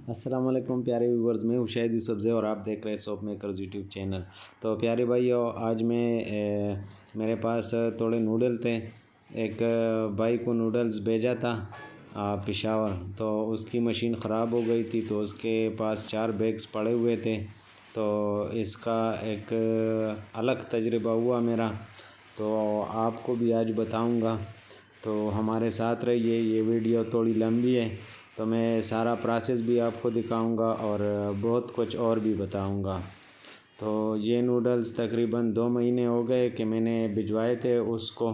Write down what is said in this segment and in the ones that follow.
السلام علیکم پیارے ویورز، میں ہوں شاہد یوسفزئی اور آپ دیکھ رہے ہیں سوپ میکرز یوٹیوب چینل۔ تو پیارے بھائیو، آج میں میرے پاس تھوڑے نوڈل تھے۔ ایک بھائی کو نوڈلز بھیجا تھا پشاور، تو اس کی مشین خراب ہو گئی تھی، تو اس کے پاس 4 بیگز پڑے ہوئے تھے۔ تو اس کا ایک الگ تجربہ ہوا میرا، تو آپ کو بھی آج بتاؤں گا، تو ہمارے ساتھ رہیے۔ یہ ویڈیو تھوڑی لمبی ہے، تو میں سارا پروسیس بھی آپ کو دکھاؤں گا اور بہت کچھ اور بھی بتاؤں گا۔ تو یہ نوڈلز تقریباً 2 مہینے ہو گئے کہ میں نے بھجوائے تھے اس کو،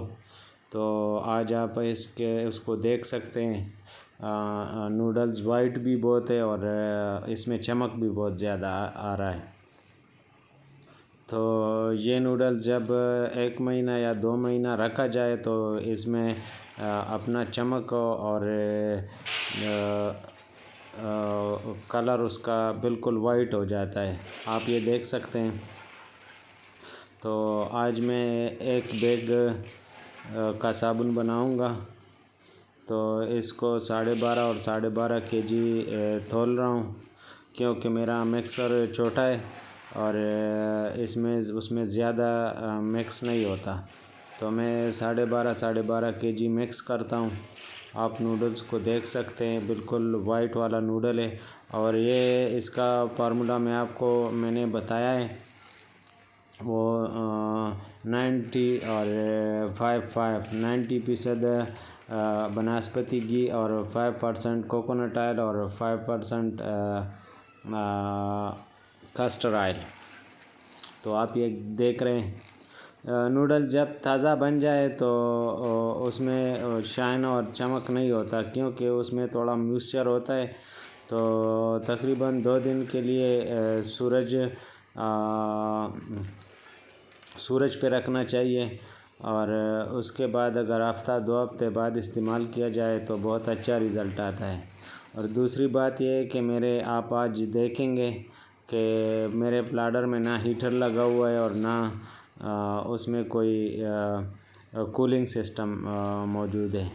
تو آج آپ اس کو دیکھ سکتے ہیں۔ نوڈلز وائٹ بھی بہت ہے اور اس میں چمک بھی بہت زیادہ آ رہا ہے۔ تو یہ نوڈلز جب 1 مہینہ یا 2 مہینہ رکھا جائے تو اس میں اپنا چمک اور کلر اس کا بالکل وائٹ ہو جاتا ہے، آپ یہ دیکھ سکتے ہیں۔ تو آج میں 1 بیگ کا صابن بناؤں گا، تو اس کو 12.5 اور 12.5 kg تول رہا ہوں، کیونکہ میرا مکسر چھوٹا ہے اور اس میں زیادہ مکس نہیں ہوتا، تو میں 12.5 kg مکس کرتا ہوں۔ آپ نوڈلز کو دیکھ سکتے ہیں، بالکل وائٹ والا نوڈل ہے، اور یہ اس کا فارمولا میں نے بتایا ہے، وہ 90 اور 90% بناسپتی گھی اور 5% کوکونٹ آئل اور 5% کسٹر آئل۔ تو آپ یہ دیکھ رہے ہیں۔ نوڈل جب تازہ بن جائے تو اس میں شائن اور چمک نہیں ہوتا، کیونکہ اس میں تھوڑا موئسچر ہوتا ہے، تو تقریباً 2 دن کے لیے سورج پہ رکھنا چاہیے، اور اس کے بعد اگر ہفتہ 2 ہفتے بعد استعمال کیا جائے تو بہت اچھا رزلٹ آتا ہے۔ اور دوسری بات یہ ہے کہ آپ آج دیکھیں گے کہ میرے پلاڈر میں نہ ہیٹر لگا ہوا ہے اور نہ اس میں کوئی کولنگ سسٹم موجود ہے،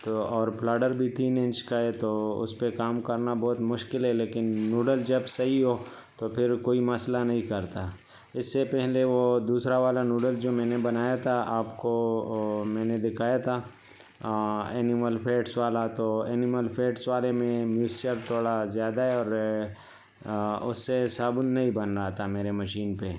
تو اور پلاڈر بھی 3 انچ کا ہے، تو اس پہ کام کرنا بہت مشکل ہے، لیکن نوڈل جب صحیح ہو تو پھر کوئی مسئلہ نہیں کرتا۔ اس سے پہلے وہ دوسرا والا نوڈل جو میں نے بنایا تھا، آپ کو میں نے دکھایا تھا اینیمل فیٹس والا، تو اینیمل فیٹس والے میں موئسچر تھوڑا زیادہ ہے اور اس سے صابن نہیں بن رہا تھا میرے مشین پہ،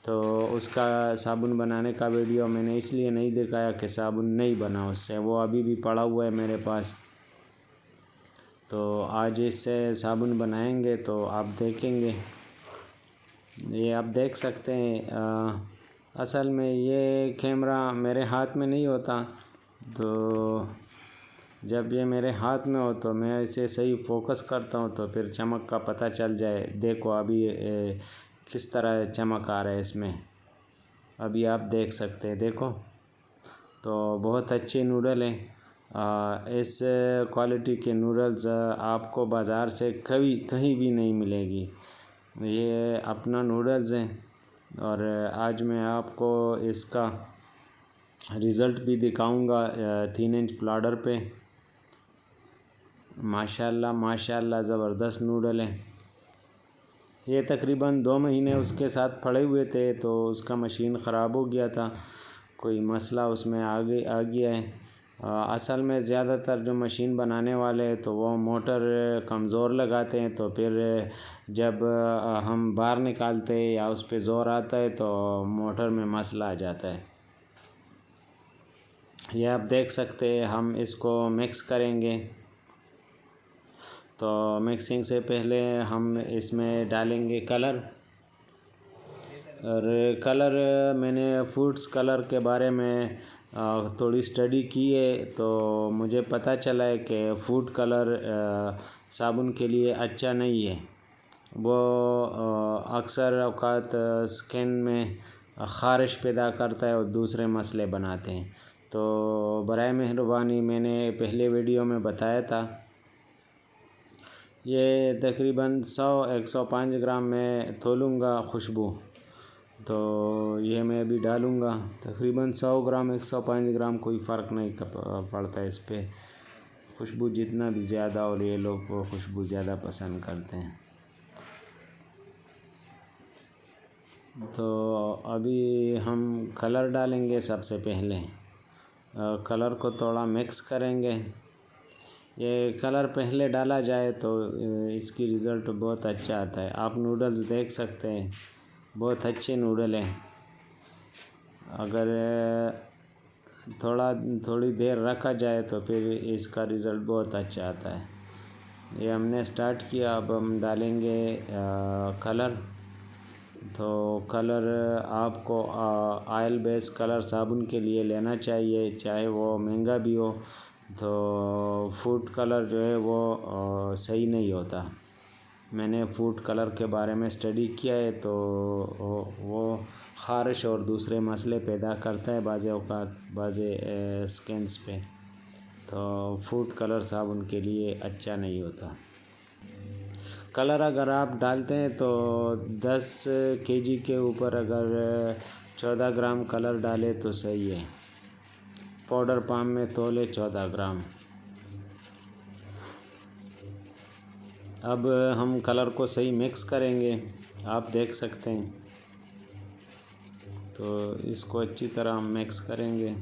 تو اس کا صابن بنانے کا ویڈیو میں نے اس لیے نہیں دکھایا کہ صابن نہیں بنا اس سے، وہ ابھی بھی پڑا ہوا ہے میرے پاس۔ تو آج اس سے صابن بنائیں گے تو آپ دیکھیں گے۔ یہ آپ دیکھ سکتے ہیں، اصل میں یہ کیمرہ میرے ہاتھ میں نہیں ہوتا، تو جب یہ میرے ہاتھ میں ہو تو میں اسے صحیح فوکس کرتا ہوں، تو پھر چمک کا پتہ چل جائے۔ دیکھو ابھی کس طرح چمک آ رہا ہے اس میں، ابھی آپ دیکھ سکتے ہیں، دیکھو۔ تو بہت اچھے نوڈل ہیں۔ اس کوالٹی کے نوڈلز آپ کو بازار سے کہیں بھی نہیں ملے گی۔ یہ اپنا نوڈلز ہیں، اور آج میں آپ کو اس کا رزلٹ بھی دکھاؤں گا 3 انچ پلاڈر پہ۔ ماشاءاللہ زبردست نوڈل ہیں۔ یہ تقریباً 2 مہینے اس کے ساتھ پڑے ہوئے تھے، تو اس کا مشین خراب ہو گیا تھا، کوئی مسئلہ اس میں آ گیا ہے۔ اصل میں زیادہ تر جو مشین بنانے والے ہیں تو وہ موٹر کمزور لگاتے ہیں، تو پھر جب ہم باہر نکالتے ہیں یا اس پہ زور آتا ہے تو موٹر میں مسئلہ آ جاتا ہے۔ یہ آپ دیکھ سکتے ہیں، ہم اس کو مکس کریں گے، تو مکسنگ سے پہلے ہم اس میں ڈالیں گے کلر، اور کلر میں نے فوڈس کلر کے بارے میں تھوڑی اسٹڈی کی ہے، تو مجھے پتہ چلا ہے کہ فوڈ کلر صابن کے لیے اچھا نہیں ہے، وہ اکثر اوقات سکن میں خارش پیدا کرتا ہے اور دوسرے مسئلے بناتے ہیں۔ تو برائے مہربانی، میں نے پہلے ویڈیو میں بتایا تھا، یہ تقریباً 105 گرام میں تولوں گا خوشبو، تو یہ میں ابھی ڈالوں گا تقریباً 100 گرام 105 گرام، کوئی فرق نہیں پڑتا ہے اس پہ خوشبو جتنا بھی زیادہ اور یہ لوگ وہ خوشبو زیادہ پسند کرتے ہیں۔ تو ابھی ہم کلر ڈالیں گے سب سے پہلے، کلر کو تھوڑا مکس کریں گے۔ یہ کلر پہلے ڈالا جائے تو اس کی رزلٹ بہت اچھا آتا ہے۔ آپ نوڈلز دیکھ سکتے ہیں، بہت اچھے نوڈل ہیں۔ اگر تھوڑی دیر رکھا جائے تو پھر اس کا رزلٹ بہت اچھا آتا ہے۔ یہ ہم نے سٹارٹ کیا، اب ہم ڈالیں گے کلر۔ تو کلر آپ کو آئل بیس کلر صابن کے لیے لینا چاہیے، چاہے وہ مہنگا بھی ہو۔ تو فوڈ کلر جو ہے وہ صحیح نہیں ہوتا۔ میں نے فوڈ کلر کے بارے میں اسٹڈی کیا ہے، تو وہ خارش اور دوسرے مسئلے پیدا کرتا ہے بعض اوقات بعض اسکنس پہ۔ تو فوڈ کلر صابن کے لیے اچھا نہیں ہوتا۔ کلر اگر آپ ڈالتے ہیں تو 10 kg کے اوپر اگر 14 گرام کلر ڈالے تو صحیح ہے۔ پاؤڈر پام میں تولے 14 گرام۔ اب ہم کلر کو صحیح مکس کریں گے، آپ دیکھ سکتے ہیں۔ تو اس کو اچھی طرح ہم مکس کریں گے۔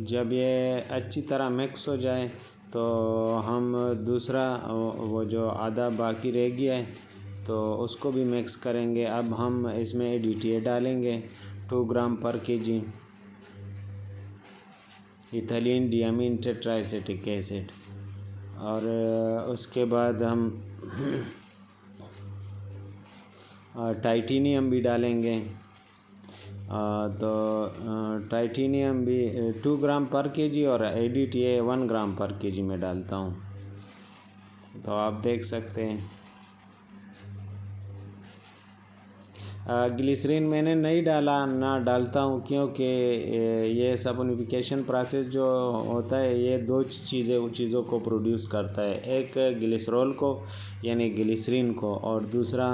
جب یہ اچھی طرح مکس ہو جائے تو ہم دوسرا وہ جو آدھا باقی رہ گیا ہے تو اس کو بھی مکس کریں گے۔ اب ہم اس میں DTA ڈالیں گے 2 گرام پر kg، ایتھیلین ڈی امین ٹیٹرا ایسیٹک ایسڈ۔ اور اس کے بعد ہم ٹائٹینیم بھی ڈالیں گے۔ تو ٹائٹینیم بھی 2 گرام پر kg اور DTA 1 گرام پر kg میں ڈالتا ہوں۔ تو آپ دیکھ سکتے ہیں۔ گلیسرین میں نے نہیں ڈالا، نہ ڈالتا ہوں، کیونکہ یہ سپونیفیکیشن پروسیس جو ہوتا ہے یہ دو چیزوں کو پروڈیوس کرتا ہے، ایک گلیسرول کو یعنی گلیسرین کو، اور دوسرا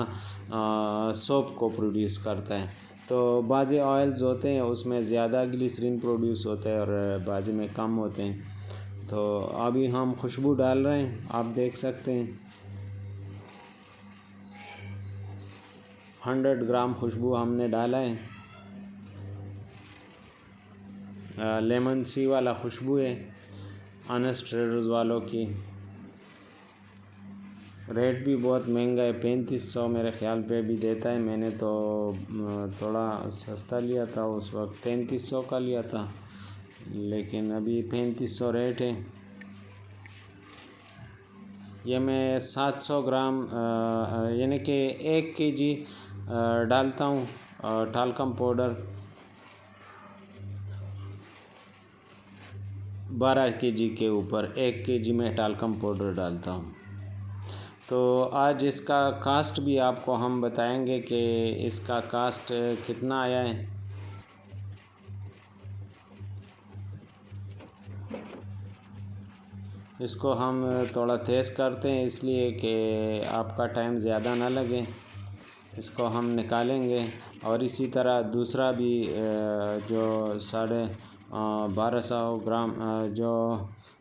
سوپ کو پروڈیوس کرتا ہے۔ تو بعض آئلز ہوتے ہیں اس میں زیادہ گلیسرین پروڈیوس ہوتا ہے اور بعض میں کم ہوتے ہیں۔ تو ابھی ہم خوشبو ڈال رہے ہیں، آپ دیکھ سکتے ہیں 100 گرام خوشبو ہم نے ڈالا ہے۔ لیمن سی والا خوشبو ہے آنیسٹ ٹریڈرز والوں کی۔ ریٹ بھی بہت مہنگا ہے، 3500 میرے خیال پہ بھی دیتا ہے۔ میں نے تو تھوڑا سستا لیا تھا، اس وقت 3300 کا لیا تھا، لیکن ابھی 3500 ریٹ ہے۔ یہ میں 700 گرام یعنی کہ 1 kg ڈالتا ہوں ٹالکم پاؤڈر، 12 kg کے اوپر 1 kg میں ٹالکم پاؤڈر ڈالتا ہوں۔ تو آج اس کا کاسٹ بھی آپ کو ہم بتائیں گے کہ اس کا کاسٹ کتنا آیا ہے۔ اس کو ہم تھوڑا تیز کرتے ہیں اس لیے کہ آپ کا ٹائم زیادہ نہ لگے۔ اس کو ہم نکالیں گے، اور اسی طرح دوسرا بھی جو 1250 گرام جو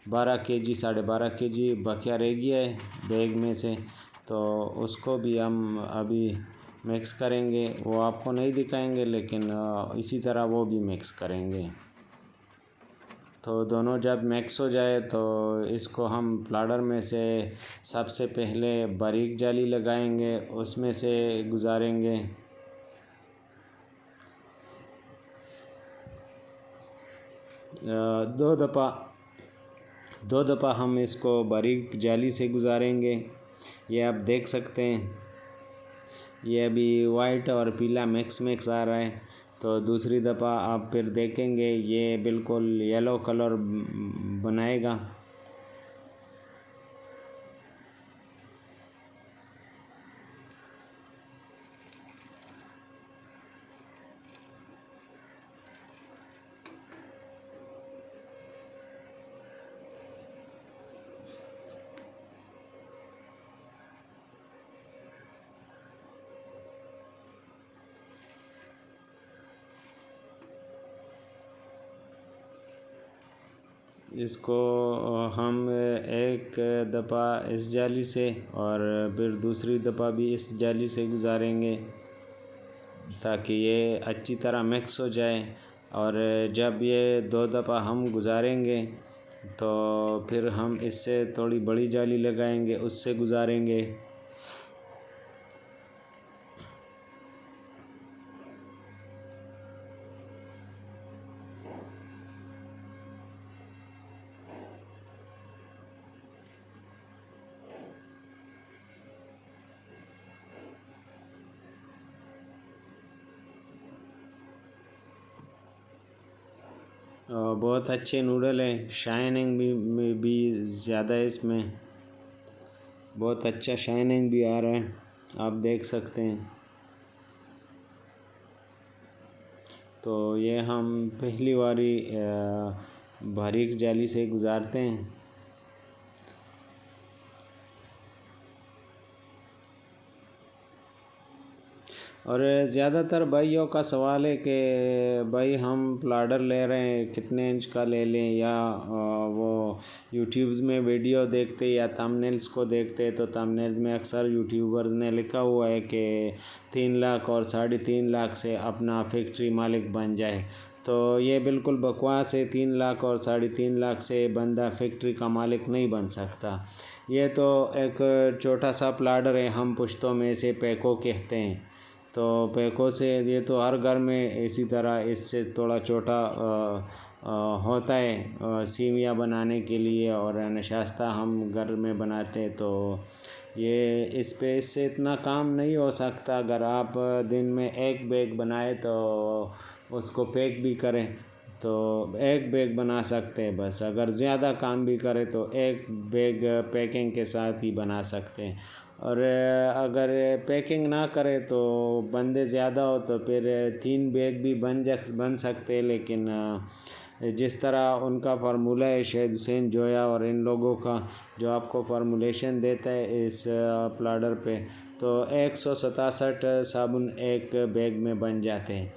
12 kg 12.5 kg بقیہ رہ گیا ہے بیگ میں سے، تو اس کو بھی ہم ابھی مکس کریں گے۔ وہ آپ کو نہیں دکھائیں گے، لیکن اسی طرح وہ بھی مکس کریں گے۔ تو دونوں جب مکس ہو جائے تو اس کو ہم پلاڈر میں سے سب سے پہلے باریک جالی لگائیں گے، اس میں سے گزاریں گے۔ دو دفعہ ہم اس کو باریک جالی سے گزاریں گے۔ یہ آپ دیکھ سکتے ہیں، یہ ابھی وائٹ اور پیلا مکس آ رہا ہے۔ تو دوسری دفعہ آپ پھر دیکھیں گے یہ بالکل یلو کلر بنائے گا۔ اس کو ہم ایک دفعہ اس جالی سے اور پھر دوسری دفعہ بھی اس جالی سے گزاریں گے تاکہ یہ اچھی طرح مکس ہو جائے، اور جب یہ 2 دفعہ ہم گزاریں گے تو پھر ہم اس سے تھوڑی بڑی جالی لگائیں گے، اس سے گزاریں گے۔ بہت اچھے نوڈل ہیں، شائننگ بھی زیادہ ہے اس میں، بہت اچھا شائننگ بھی آ رہا ہے، آپ دیکھ سکتے ہیں۔ تو یہ ہم پہلی باری باریک جالی سے گزارتے ہیں۔ اور زیادہ تر بھائیوں کا سوال ہے کہ بھائی ہم پلاڈر لے رہے ہیں کتنے انچ کا لے لیں، یا وہ یوٹیوبز میں ویڈیو دیکھتے یا تھمبنیلز کو دیکھتے، تو تھمبنیلز میں اکثر یوٹیوبرز نے لکھا ہوا ہے کہ 3 لاکھ اور 3.5 لاکھ سے اپنا فیکٹری مالک بن جائے، تو یہ بالکل بکواس ہے۔ 3 لاکھ اور 3.5 لاکھ سے بندہ فیکٹری کا مالک نہیں بن سکتا۔ یہ تو ایک چھوٹا سا پلاڈر ہے، ہم پشتوں میں اسے پیکو کہتے ہیں، تو پیکو سے یہ تو ہر گھر میں اسی طرح اس سے تھوڑا چھوٹا ہوتا ہے سیویاں بنانے کے لیے، اور نشاستہ ہم گھر میں بناتے ہیں، تو یہ اس سے اتنا کام نہیں ہو سکتا۔ اگر آپ دن میں 1 بیگ بنائے تو اس کو پیک بھی کریں تو 1 بیگ بنا سکتے ہیں بس، اگر زیادہ کام بھی کرے تو 1 بیگ پیکنگ کے ساتھ ہی بنا سکتے ہیں، اور اگر پیکنگ نہ کرے تو بندے زیادہ ہو تو پھر 3 بیگ بھی بن سکتے، لیکن جس طرح ان کا فارمولہ ہے شہد حسین جویا اور ان لوگوں کا جو آپ کو فارمولیشن دیتا ہے اس پلاڈر پہ، تو 167 صابن 1 بیگ میں بن جاتے ہیں۔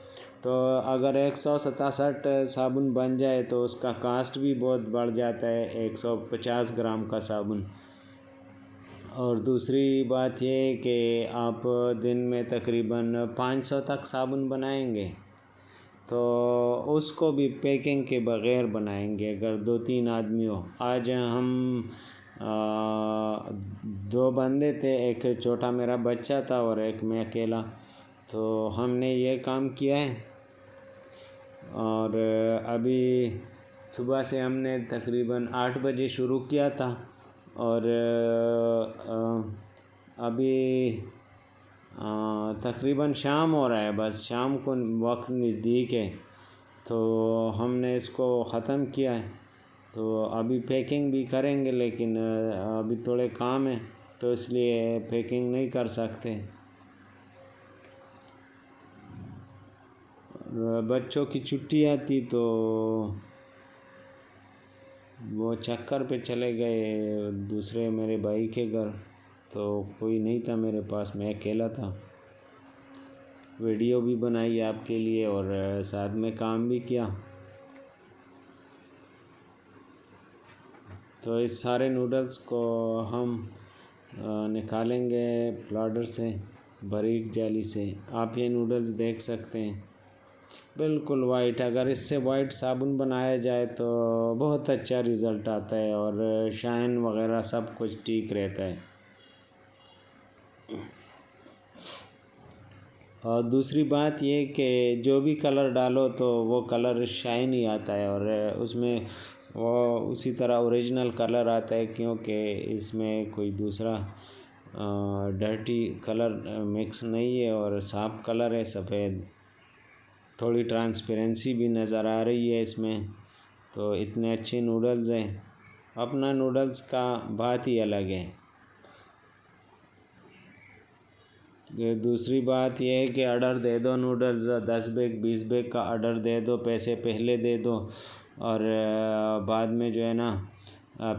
تو اگر 167 صابن بن جائے تو اس کا کاسٹ بھی بہت بڑھ جاتا ہے، 150 گرام کا صابن۔ اور دوسری بات یہ ہے کہ آپ دن میں تقریباً 500 تک صابن بنائیں گے تو اس کو بھی پیکنگ کے بغیر بنائیں گے اگر 2-3 آدمی ہو۔ آج ہم 2 بندے تھے، ایک چھوٹا میرا بچہ تھا اور ایک میں اکیلا، تو ہم نے یہ کام کیا ہے، اور ابھی صبح سے ہم نے تقریباً 8 بجے شروع کیا تھا، اور ابھی تقریباً شام ہو رہا ہے، بس شام کو وقت نزدیک ہے، تو ہم نے اس کو ختم کیا ہے، تو ابھی پیکنگ بھی کریں گے، لیکن ابھی تھوڑے کام ہیں تو اس لیے پیکنگ نہیں کر سکتے۔ بچوں کی چھٹیاں تھی تو وہ چکر پہ چلے گئے دوسرے میرے بھائی کے گھر، تو کوئی نہیں تھا میرے پاس، میں اکیلا تھا۔ ویڈیو بھی بنائی آپ کے لیے اور ساتھ میں کام بھی کیا۔ تو اس سارے نوڈلز کو ہم نکالیں گے پلاڈر سے، باریک جالی سے۔ آپ یہ نوڈلز دیکھ سکتے ہیں بالکل وائٹ، اگر اس سے وائٹ صابن بنایا جائے تو بہت اچھا رزلٹ آتا ہے، اور شائن وغیرہ سب کچھ ٹھیک رہتا ہے۔ اور دوسری بات یہ کہ جو بھی کلر ڈالو تو وہ کلر شائن ہی آتا ہے، اور اس میں وہ اسی طرح اوریجنل کلر آتا ہے، کیونکہ اس میں کوئی دوسرا ڈرٹی کلر مکس نہیں ہے، اور صاف کلر ہے سفید، تھوڑی ٹرانسپیرنسی بھی نظر آ رہی ہے اس میں، تو اتنے اچھے نوڈلز ہیں۔ اپنا نوڈلز کا بات ہی الگ ہے۔ دوسری بات یہ ہے کہ آرڈر دے دو نوڈلز، 10 بیگ 20 بیگ کا آرڈر دے دو، پیسے پہلے دے دو، اور بعد میں جو ہے نا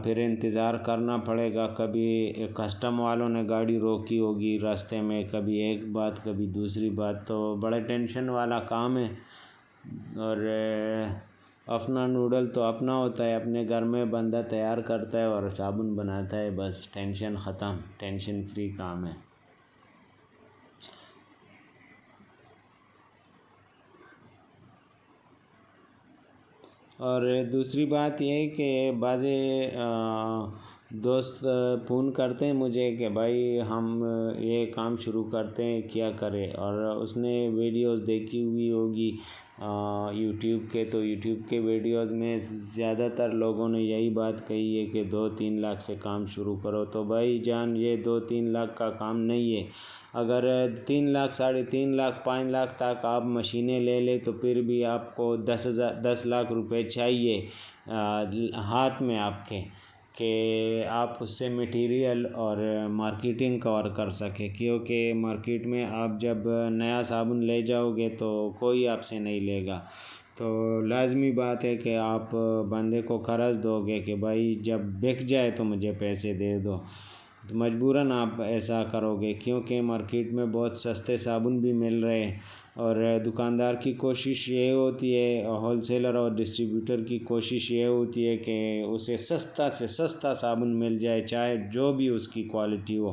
پھر انتظار کرنا پڑے گا، کبھی کسٹم والوں نے گاڑی روکی ہوگی راستے میں، کبھی ایک بات کبھی دوسری بات، تو بڑے ٹینشن والا کام ہے، اور اپنا نوڈل تو اپنا ہوتا ہے، اپنے گھر میں بندہ تیار کرتا ہے اور صابن بناتا ہے، بس ٹینشن ختم، ٹینشن فری کام ہے۔ اور دوسری بات یہ ہے کہ بعض دوست فون کرتے ہیں مجھے کہ بھائی ہم یہ کام شروع کرتے ہیں، کیا کرے؟ اور اس نے ویڈیوز دیکھی ہوئی ہوگی یوٹیوب کے، تو یوٹیوب کے ویڈیوز میں زیادہ تر لوگوں نے یہی بات کہی ہے کہ 2-3 لاکھ سے کام شروع کرو۔ تو بھائی جان، یہ 2-3 لاکھ کا کام نہیں ہے۔ اگر 3 لاکھ، 3.5 لاکھ، 5 لاکھ تک آپ مشینیں لے لیں تو پھر بھی آپ کو 10 لاکھ روپے چاہیے ہاتھ میں آپ کے، کہ آپ اس سے میٹیریل اور مارکیٹنگ کور کر سکیں، کیونکہ مارکیٹ میں آپ جب نیا صابن لے جاؤ گے تو کوئی آپ سے نہیں لے گا۔ تو لازمی بات ہے کہ آپ بندے کو قرض دو گے کہ بھائی جب بک جائے تو مجھے پیسے دے دو، تو مجبوراً آپ ایسا کرو گے، کیونکہ مارکیٹ میں بہت سستے صابن بھی مل رہے ہیں۔ اور دکاندار کی کوشش یہ ہوتی ہے، ہول سیلر اور ڈسٹریبیوٹر کی کوشش یہ ہوتی ہے کہ اسے سستا سے سستا صابن مل جائے، چاہے جو بھی اس کی کوالٹی ہو،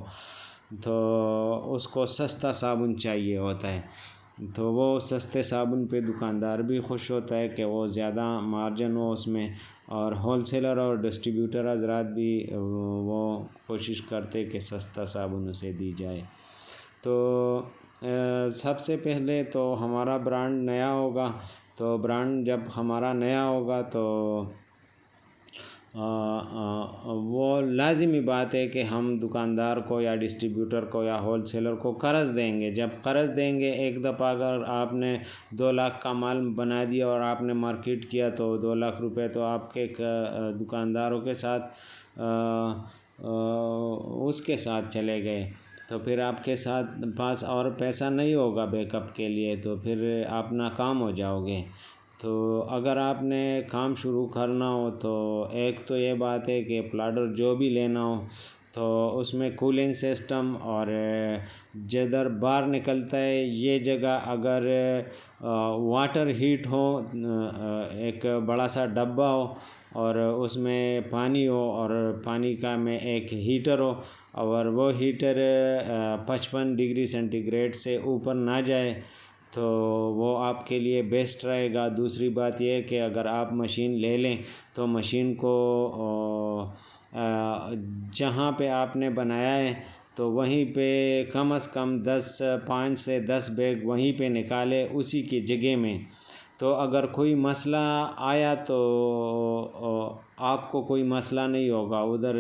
تو اس کو سستا صابن چاہیے ہوتا ہے۔ تو وہ سستے صابن پہ دکاندار بھی خوش ہوتا ہے کہ وہ زیادہ مارجن ہو اس میں، اور ہول سیلر اور ڈسٹریبیوٹر حضرات بھی وہ کوشش کرتے کہ سستا صابن اسے دی جائے۔ تو سب سے پہلے تو ہمارا برانڈ نیا ہوگا، تو برانڈ جب ہمارا نیا ہوگا تو وہ لازمی بات ہے کہ ہم دکاندار کو یا ڈسٹریبیوٹر کو یا ہول سیلر کو قرض دیں گے۔ جب قرض دیں گے، ایک دفعہ اگر آپ نے 2 لاکھ کا مال بنا دیا اور آپ نے مارکیٹ کیا تو 2 لاکھ روپے تو آپ کے دکانداروں کے ساتھ اس کے ساتھ چلے گئے، تو پھر آپ کے ساتھ پاس اور پیسہ نہیں ہوگا بیک اپ کے لیے، تو پھر آپ ناکام ہو جاؤ گے۔ تو اگر آپ نے کام شروع کرنا ہو تو ایک تو یہ بات ہے کہ پلاڈر جو بھی لینا ہو تو اس میں کولنگ سسٹم، اور جدھر باہر نکلتا ہے یہ جگہ اگر واٹر ہیٹ ہو، ایک بڑا سا ڈبہ ہو اور اس میں پانی ہو، اور پانی کا میں ایک ہیٹر ہو، اور وہ ہیٹر 55 ڈگری سینٹی گریڈ سے اوپر نہ جائے تو وہ آپ کے لیے بیسٹ رہے گا۔ دوسری بات یہ ہے کہ اگر آپ مشین لے لیں تو مشین کو جہاں پہ آپ نے بنایا ہے تو وہیں پہ کم از کم 5 سے 10 بیگ وہیں پہ نکالے اسی کی جگہ میں، تو اگر کوئی مسئلہ آیا تو آپ کو کوئی مسئلہ نہیں ہوگا، ادھر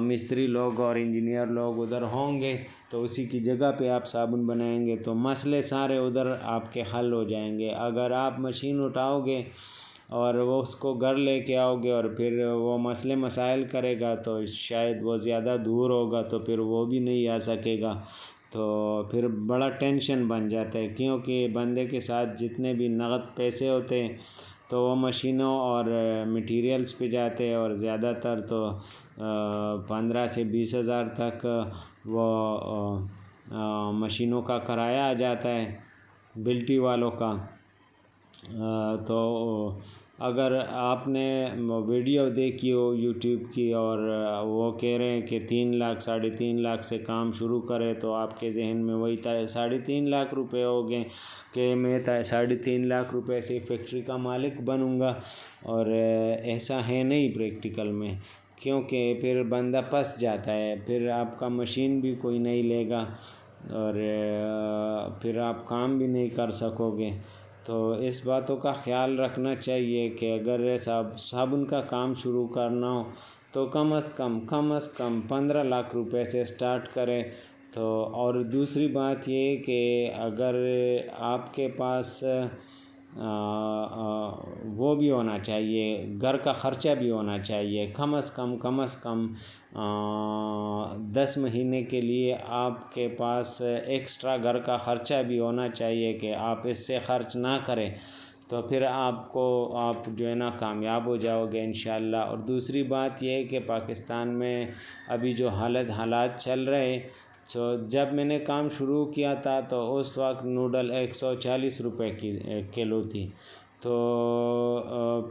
مستری لوگ اور انجینئر لوگ ادھر ہوں گے، تو اسی کی جگہ پہ آپ صابن بنائیں گے تو مسئلے سارے ادھر آپ کے حل ہو جائیں گے۔ اگر آپ مشین اٹھاؤ گے اور وہ اس کو گھر لے کے آؤ گے اور پھر وہ مسئلے مسائل کرے گا تو شاید وہ زیادہ دور ہوگا تو پھر وہ بھی نہیں آ سکے گا، تو پھر بڑا ٹینشن بن جاتا ہے، کیونکہ بندے کے ساتھ جتنے بھی نقد پیسے ہوتے ہیں تو وہ مشینوں اور میٹیریلز پہ جاتے ہیں، اور زیادہ تر تو 15 سے 20 ہزار تک وہ مشینوں کا کرایہ آ جاتا ہے بلٹی والوں کا۔ تو اگر آپ نے ویڈیو دیکھی ہو یوٹیوب کی اور وہ کہہ رہے ہیں کہ 3 لاکھ 3.5 لاکھ سے کام شروع کرے، تو آپ کے ذہن میں وہی 3.5 لاکھ روپے ہو گئے کہ میں 3.5 لاکھ روپے سے فیکٹری کا مالک بنوں گا، اور ایسا ہے نہیں پریکٹیکل میں، کیونکہ پھر بندہ پھنس جاتا ہے، پھر آپ کا مشین بھی کوئی نہیں لے گا اور پھر آپ کام بھی نہیں کر سکو گے۔ تو اس باتوں کا خیال رکھنا چاہیے کہ اگر صابن کا کام شروع کرنا ہو تو کم از کم 15 لاکھ روپے سے سٹارٹ کرے۔ تو اور دوسری بات یہ کہ اگر آپ کے پاس وہ بھی ہونا چاہیے، گھر کا خرچہ بھی ہونا چاہیے، کم از کم 10 مہینے کے لیے آپ کے پاس ایکسٹرا گھر کا خرچہ بھی ہونا چاہیے کہ آپ اس سے خرچ نہ کریں، تو پھر آپ جو ہے نا کامیاب ہو جاؤ گے انشاءاللہ۔ اور دوسری بات یہ ہے کہ پاکستان میں ابھی جو حالات چل رہے، تو جب میں نے کام شروع کیا تھا تو اس وقت نوڈل 140 روپے کی کلو تھی، تو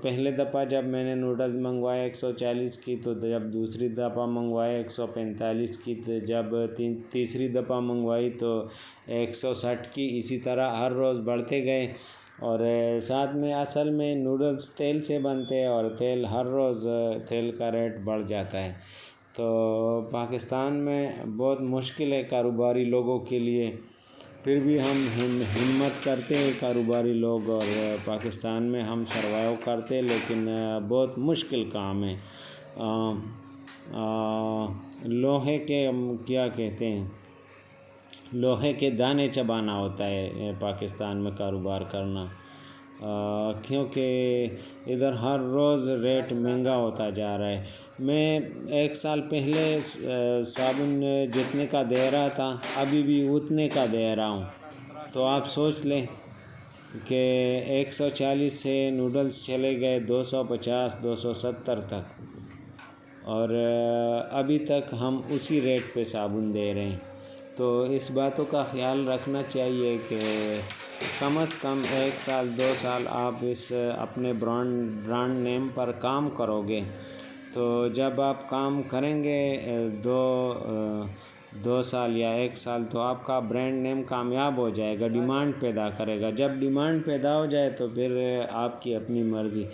پہلے دفعہ جب میں نے نوڈلز منگوائے 140 کی، تو جب دوسری دفعہ منگوائے 145 کی، تو جب تیسری دفعہ منگوائی تو 160 کی. اسی طرح ہر روز بڑھتے گئے. اور ساتھ میں اصل میں نوڈلز تیل سے بنتے ہیں، اور تیل ہر روز تیل کا ریٹ بڑھ جاتا ہے. تو پاکستان میں بہت مشکل ہے کاروباری لوگوں کے لیے، پھر بھی ہم ہمت کرتے ہیں کاروباری لوگ، اور پاکستان میں ہم سروائیو کرتے ہیں، لیکن بہت مشکل کام ہے. لوہے کے کیا کہتے ہیں، لوہے کے دانے چبانا ہوتا ہے پاکستان میں کاروبار کرنا، کیونکہ ادھر ہر روز ریٹ مہنگا ہوتا جا رہا ہے. میں 1 سال پہلے صابن جتنے کا دے رہا تھا ابھی بھی اتنے کا دے رہا ہوں. تو آپ سوچ لیں کہ 140 سے نوڈلز چلے گئے 250 270 تک، اور ابھی تک ہم اسی ریٹ پہ صابن دے رہے ہیں. تو اس باتوں کا خیال رکھنا چاہیے کہ کم از کم 1 سال 2 سال آپ اس اپنے برانڈ نیم پر کام کرو گے. تو جب آپ کام کریں گے 2 سال یا 1 سال، تو آپ کا برانڈ نیم کامیاب ہو جائے گا، ڈیمانڈ پیدا کرے گا. جب ڈیمانڈ پیدا ہو جائے تو پھر آپ کی اپنی مرضی.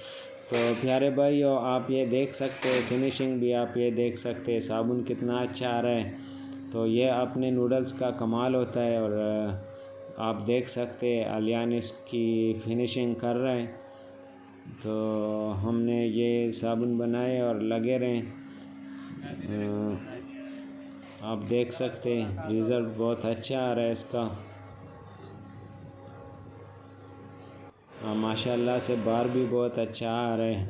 تو پیارے بھائیو، آپ یہ دیکھ سکتے ہیں، فنیشنگ بھی آپ یہ دیکھ سکتے ہیں، صابن کتنا اچھا آ رہا ہے. تو یہ اپنے نوڈلز کا کمال ہوتا ہے. اور آپ دیکھ سکتے ہیں علیان اس کی فنیشنگ کر رہے ہیں. تو ہم نے یہ صابن بنائے اور لگے رہیں. آپ دیکھ سکتے ہیں رزلٹ بہت اچھا آ رہا ہے اس کا. ماشاء اللہ سے بار بھی بہت اچھا آ رہا ہے،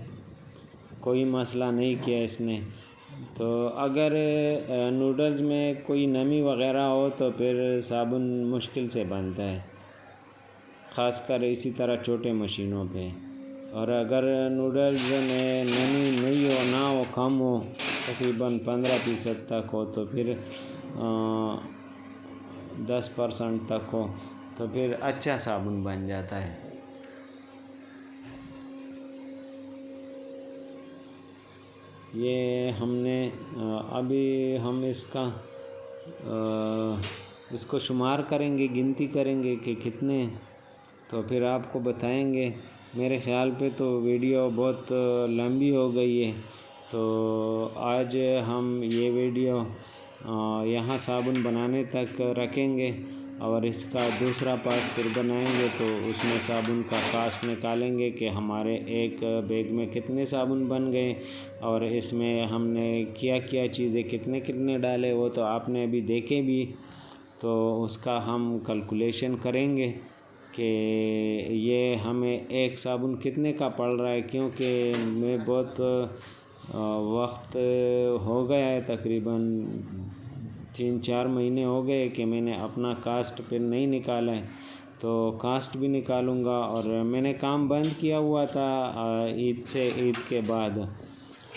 کوئی مسئلہ نہیں کیا اس نے. تو اگر نوڈلز میں کوئی نمی وغیرہ ہو تو پھر صابن مشکل سے بنتا ہے، خاص کر اسی طرح چھوٹے مشینوں پہ. اور اگر نوڈلز میں نمی نہیں ہو، نہ ہو، کم ہو، تقریباً 15% تک ہو، تو پھر 10% تک ہو، تو پھر اچھا صابن بن جاتا ہے. یہ ہم نے ابھی ہم اس کو شمار کریں گے، گنتی کریں گے کہ کتنے، تو پھر آپ کو بتائیں گے. میرے خیال پہ تو ویڈیو بہت لمبی ہو گئی ہے، تو آج ہم یہ ویڈیو یہاں صابن بنانے تک رکھیں گے، اور اس کا دوسرا پارٹ پھر بنائیں گے. تو اس میں صابن کا کاسٹ نکالیں گے کہ ہمارے ایک بیگ میں کتنے صابن بن گئے، اور اس میں ہم نے کیا چیزیں کتنے ڈالے، وہ تو آپ نے ابھی دیکھے بھی. تو اس کا ہم کیلکولیشن کریں گے کہ یہ ہمیں ایک صابن کتنے کا پڑ رہا ہے. کیونکہ میں بہت وقت ہو گیا ہے، تقریباً 3-4 مہینے ہو گئے کہ میں نے اپنا کاسٹ پھر نہیں نکالا ہے. تو کاسٹ بھی نکالوں گا. اور میں نے کام بند کیا ہوا تھا عید کے بعد،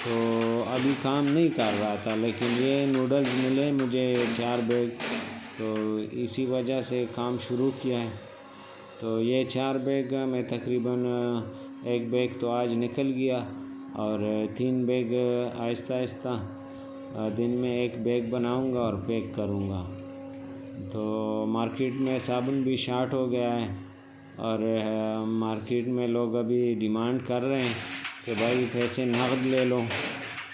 تو ابھی کام نہیں کر رہا تھا. لیکن یہ نوڈلز ملے مجھے 4 بیگ، تو اسی وجہ سے کام شروع کیا ہے. تو یہ 4 بیگ میں تقریباً 1 بیگ تو آج نکل گیا، اور 3 بیگ آہستہ دن میں 1 بیگ بناؤں گا اور پیک کروں گا. تو مارکیٹ میں صابن بھی شارٹ ہو گیا ہے، اور مارکیٹ میں لوگ ابھی ڈیمانڈ کر رہے ہیں کہ بھائی پیسے نقد لے لو،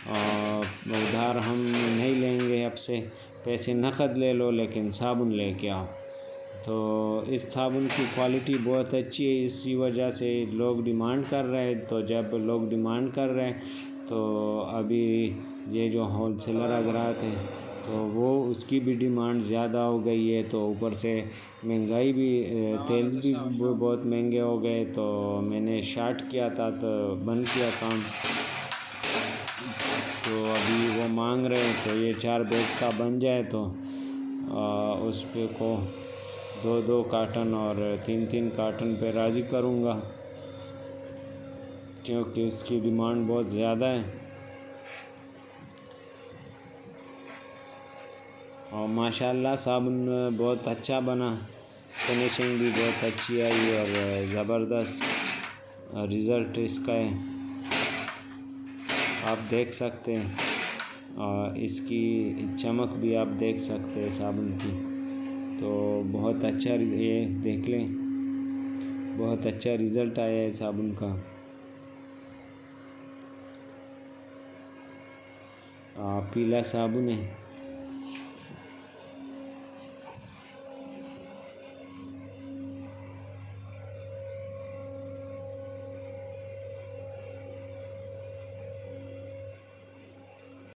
اور ادھار ہم نہیں لیں گے، اب سے پیسے نقد لے لو لیکن صابن لے کے آؤ. تو اس صابن کی کوالٹی بہت اچھی ہے، اسی وجہ سے لوگ ڈیمانڈ کر رہے ہیں. تو جب لوگ ڈیمانڈ کر رہے ہیں تو ابھی یہ جو ہول سیلر حضرات ہیں تو وہ اس کی بھی ڈیمانڈ زیادہ ہو گئی ہے. تو اوپر سے مہنگائی بھی، تیل بھی بہت مہنگے ہو گئے. تو میں نے شارٹ کیا تھا تو بند کیا کام. تو ابھی وہ مانگ رہے ہیں، تو یہ 4 بیگ کا بن جائے تو اس پہ کو 2 کارٹن اور 3 کارٹن پہ راضی کروں گا، کیونکہ اس کی ڈیمانڈ بہت زیادہ ہے. اور ماشاءاللہ صابن بہت اچھا بنا، فنیشنگ بھی بہت اچھی آئی، اور زبردست رزلٹ اس کا ہے، آپ دیکھ سکتے ہیں، اور اس کی چمک بھی آپ دیکھ سکتے ہیں صابن کی۔ تو بہت اچھا یہ دیکھ لیں، بہت اچھا رزلٹ آیا ہے صابن کا۔ پیلا صابن ہے۔